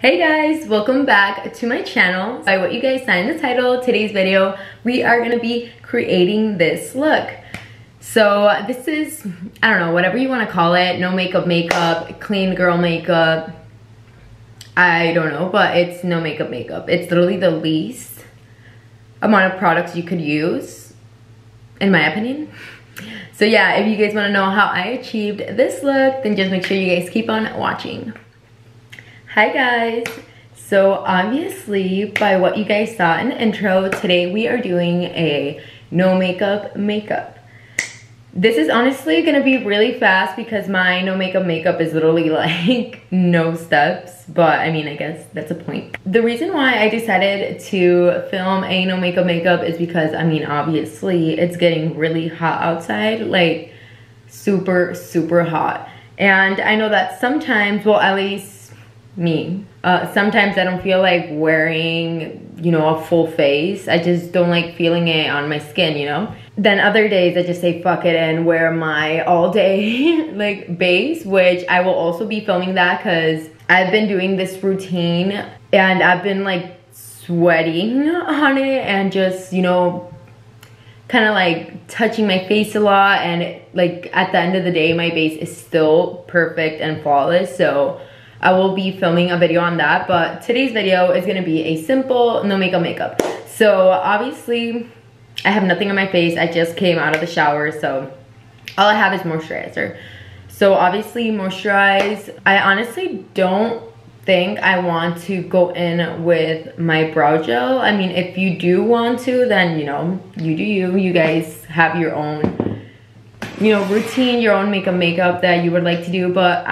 Hey guys, welcome back to my channel. By what you guys saw in the title, today's video, we are gonna be creating this look. So this is, I don't know, whatever you wanna call it, no makeup makeup, clean girl makeup, I don't know, but it's no makeup makeup. It's literally the least amount of products you could use, in my opinion. So yeah, if you guys wanna know how I achieved this look, then just make sure you guys keep on watching. Hi guys, so obviously by what you guys saw in the intro, today we are doing a no makeup makeup. This is honestly gonna be really fast because my no makeup makeup is literally like no steps, but I mean, I guess that's a point. The reason why I decided to film a no makeup makeup is because, I mean, obviously it's getting really hot outside, like super hot. And I know that sometimes, well, at least me, sometimes I don't feel like wearing, you know, a full face. I just don't like feeling it on my skin, you know. Then other days I just say fuck it and wear my all day like base, which I will also be filming that because I've been doing this routine and I've been like sweating on it and just, you know, kind of like touching my face a lot, and like at the end of the day my base is still perfect and flawless. So I will be filming a video on that, but today's video is gonna be a simple no makeup makeup. So obviously I have nothing on my face. I just came out of the shower, so all I have is moisturizer. So obviously moisturize. I honestly don't think I want to go in with my brow gel. I mean, if you do want to, then you know, you do you. You guys have your own, you know, routine, your own makeup that you would like to do, but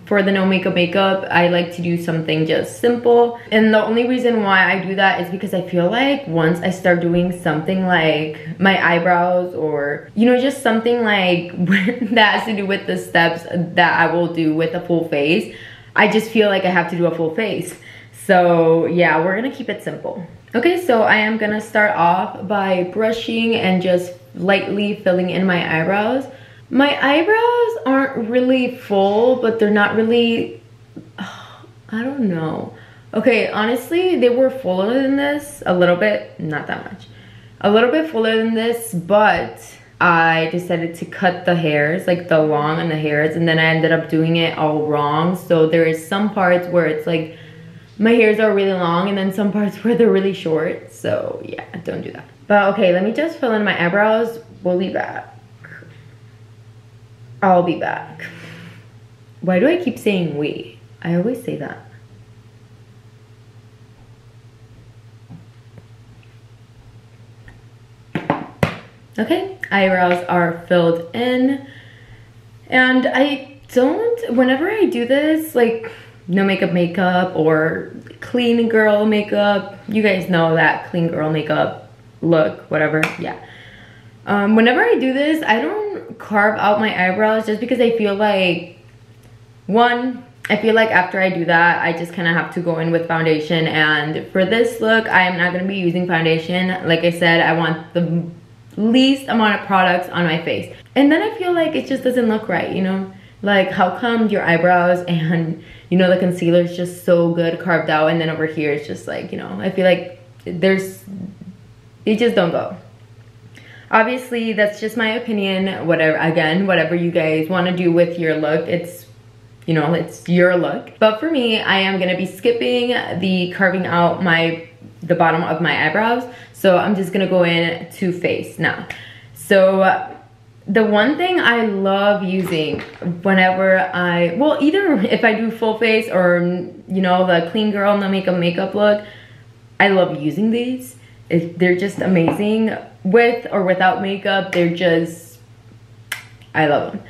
for the no makeup makeup, I like to do something just simple. And the only reason why I do that is because I feel like once I start doing something like my eyebrows, or, you know, just something like that has to do with the steps that I will do with a full face, I just feel like I have to do a full face. So yeah, we're gonna keep it simple. Okay, so I am gonna start off by brushing and just lightly filling in my eyebrows. My eyebrows aren't really full, but they're not really, I don't know. Okay, honestly, they were fuller than this, a little bit, not that much. A little bit fuller than this, but I decided to cut the hairs, like the long and the hairs, and then I ended up doing it all wrong. So there is some parts where it's like, my hairs are really long, and then some parts where they're really short. So yeah, don't do that. But okay, let me just fill in my eyebrows. We'll be back. I'll be back. Why do I keep saying we? I always say that. Okay, eyebrows are filled in. And I don't, whenever I do this, like no makeup makeup or clean girl makeup, you guys know that clean girl makeup look, whatever, yeah. Whenever I do this, I don't carve out my eyebrows just because I feel like, one, I feel like after I do that, I just kind of have to go in with foundation. And for this look, I am not going to be using foundation. Like I said, I want the least amount of products on my face. And then I feel like it just doesn't look right, you know? Like, how come your eyebrows and, you know, the concealer is just so good carved out, and then over here it's just like, you know, I feel like they just don't go. Obviously, that's just my opinion. Whatever, again, whatever you guys want to do with your look, it's, you know, it's your look. But for me, I am going to be skipping the carving out the bottom of my eyebrows. So I'm just going to go in to face now. So the one thing I love using whenever well, either if I do full face or, you know, the clean girl, no makeup makeup look, I love using these. They're just amazing. With or without makeup, they're just, I love them.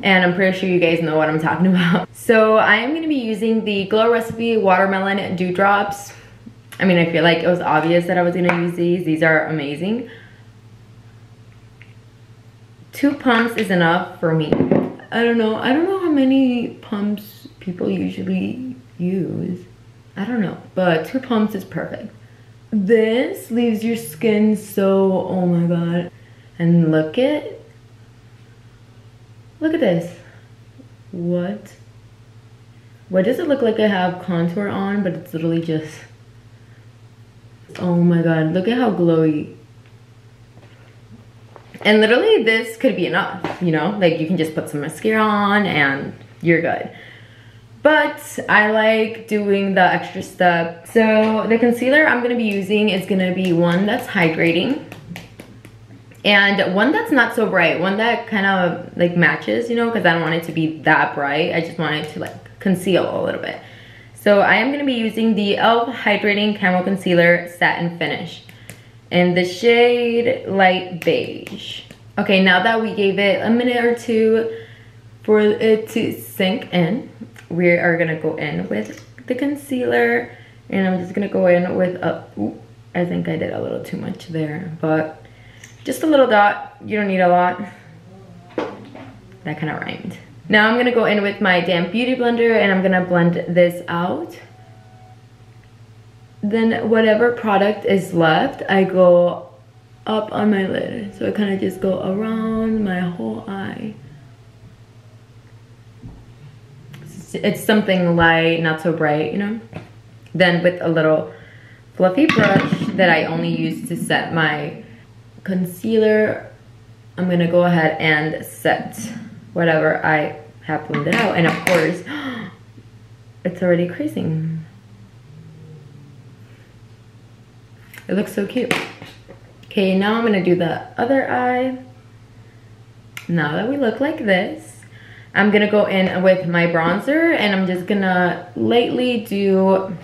And I'm pretty sure you guys know what I'm talking about. So I am going to be using the Glow Recipe Watermelon Dewdrops. I mean, I feel like it was obvious that I was going to use these. These are amazing. 2 pumps is enough for me. I don't know how many pumps people usually use. I don't know, but 2 pumps is perfect. This leaves your skin so, oh my god. And look at this. What? Why does it look like I have contour on, but it's literally just, oh my god, look at how glowy. And literally this could be enough, you know? Like you can just put some mascara on and you're good. But I like doing the extra step. So the concealer I'm gonna be using is gonna be one that's hydrating and one that's not so bright, one that kind of like matches, you know, because I don't want it to be that bright. I just want it to like conceal a little bit. So I am gonna be using the e.l.f. Hydrating Camo Concealer Satin Finish in the shade Light Beige. Okay, now that we gave it a minute or two for it to sink in, we are gonna go in with the concealer, and I'm just gonna go in with a, ooh, I think I did a little too much there, but just a little dot. You don't need a lot. That kind of rhymed. Now I'm gonna go in with my damp beauty blender and I'm gonna blend this out. Then whatever product is left, I go up on my lid. So I kind of just go around my whole eye. It's something light, not so bright, you know? Then with a little fluffy brush that I only use to set my concealer, I'm gonna go ahead and set whatever I have blended out. And of course, it's already creasing. It looks so cute. Okay, now I'm gonna do the other eye. Now that we look like this, I'm gonna go in with my bronzer and I'm just gonna lightly do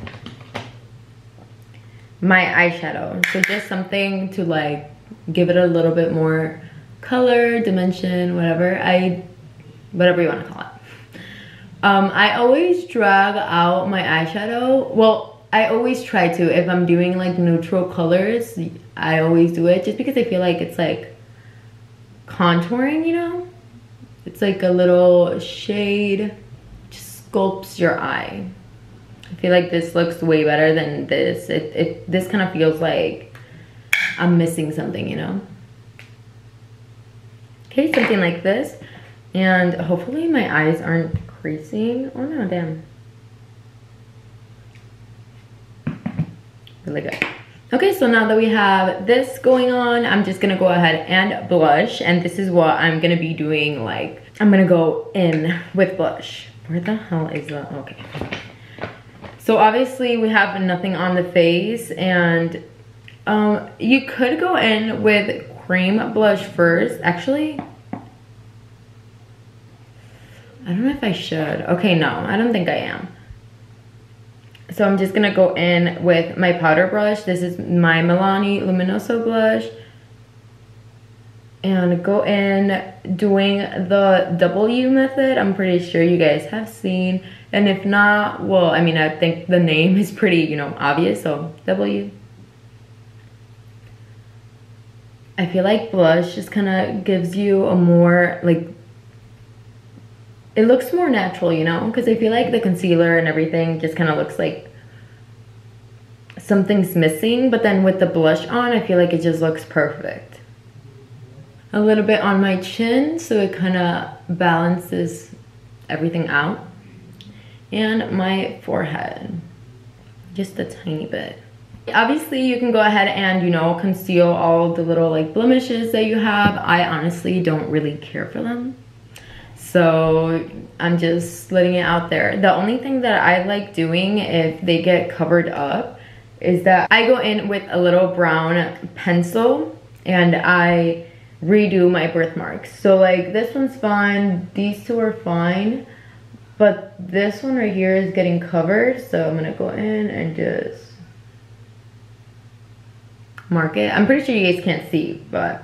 my eyeshadow. So just something to like give it a little bit more color, dimension, whatever you wanna call it. I always drag out my eyeshadow. Well, I always try to. If I'm doing like neutral colors, I always do it just because I feel like it's like contouring, you know? It's like a little shade, just sculpts your eye. I feel like this looks way better than this. This kind of feels like I'm missing something, you know? Okay, something like this. And hopefully my eyes aren't creasing. Oh no, damn. Really good. Okay, so now that we have this going on, I'm just gonna go ahead and blush, and this is what I'm gonna be doing. Like, I'm gonna go in with blush. Where the hell is that? Okay. So obviously we have nothing on the face, and you could go in with cream blush first. Actually, I don't know if I should. Okay, no, I don't think I am. So I'm just gonna go in with my powder brush. This is my Milani Luminoso blush. And go in doing the W method. I'm pretty sure you guys have seen. And if not, well, I mean, I think the name is pretty, you know, obvious. So W. I feel like blush just kind of gives you a more, like, it looks more natural, you know, because I feel like the concealer and everything just kind of looks like something's missing, but then with the blush on, I feel like it just looks perfect. A little bit on my chin, so it kind of balances everything out. And my forehead, just a tiny bit. Obviously, you can go ahead and, you know, conceal all the little like blemishes that you have. I honestly don't really care for them. So I'm just letting it out there. The only thing that I like doing if they get covered up is that I go in with a little brown pencil and I redo my birthmarks. So like this one's fine, these two are fine, but this one right here is getting covered. So I'm gonna go in and just mark it. I'm pretty sure you guys can't see, but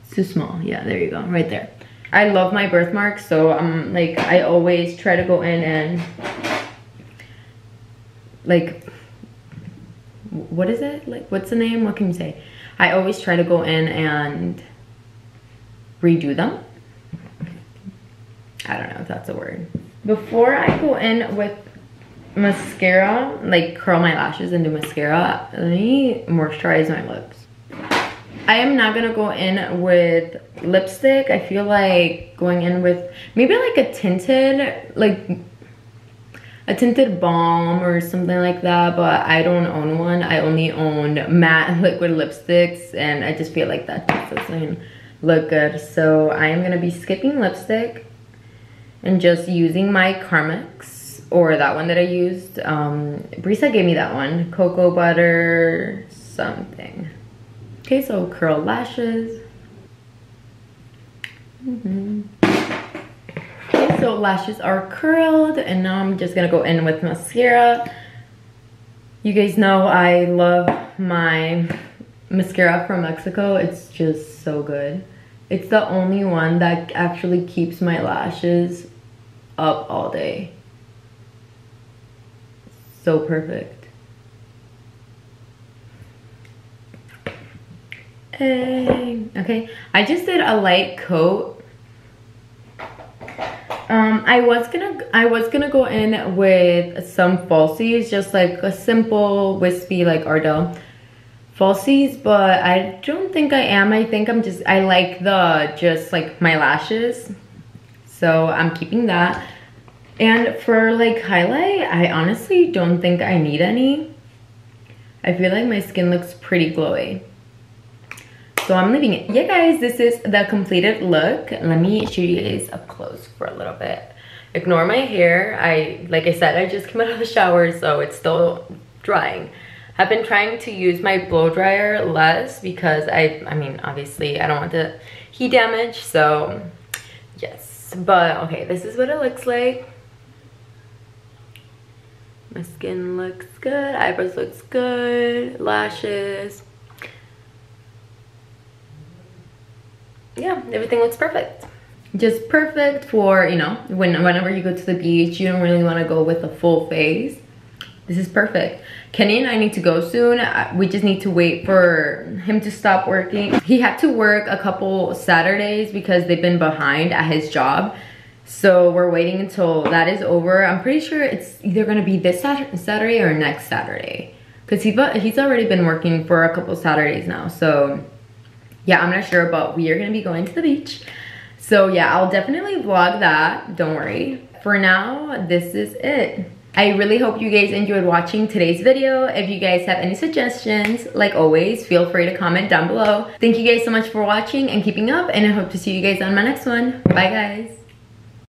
it's too small. Yeah, there you go, right there. I love my birthmarks, so I'm like, I always try to go in and like, what is it? Like, what's the name? What can you say? I always try to go in and redo them. I don't know if that's a word. Before I go in with mascara, like curl my lashes and do mascara, let me moisturize my lips. I am not gonna go in with lipstick. I feel like going in with maybe like a tinted, like a tinted balm or something like that, but I don't own one. I only own matte liquid lipsticks, and I just feel like that just doesn't look good. So I am gonna be skipping lipstick and just using my Carmex, or that one that I used. Brisa gave me that one, cocoa butter something. Okay, so curl lashes. Okay, so lashes are curled, and now I'm just gonna go in with mascara. You guys know I love my mascara from Mexico. It's just so good. It's the only one that actually keeps my lashes up all day. So perfect. Hey. Okay, I just did a light coat. I was gonna go in with some falsies, just like a simple wispy like Ardell falsies, but I don't think I am. I think I like just like my lashes, so I'm keeping that. And for like highlight, I honestly don't think I need any. I feel like my skin looks pretty glowy, so I'm leaving it. Yeah guys, this is the completed look. Let me show you guys up close for a little bit. Ignore my hair. Like I said, I just came out of the shower, so it's still drying. I've been trying to use my blow dryer less because I mean, obviously I don't want the heat damage, so yes. But okay, this is what it looks like. My skin looks good, eyebrows looks good, lashes. Yeah, everything looks perfect. Just perfect for, you know, whenever you go to the beach, you don't really want to go with a full face. This is perfect. Kenny and I need to go soon. We just need to wait for him to stop working. He had to work a couple Saturdays because they've been behind at his job. So we're waiting until that is over. I'm pretty sure it's either gonna be this Saturday or next Saturday, because he's already been working for a couple Saturdays now. So yeah, I'm not sure, but we are gonna be going to the beach. So yeah, I'll definitely vlog that, don't worry. For now, this is it. I really hope you guys enjoyed watching today's video. If you guys have any suggestions, like always, feel free to comment down below. Thank you guys so much for watching and keeping up, and I hope to see you guys on my next one. Bye guys.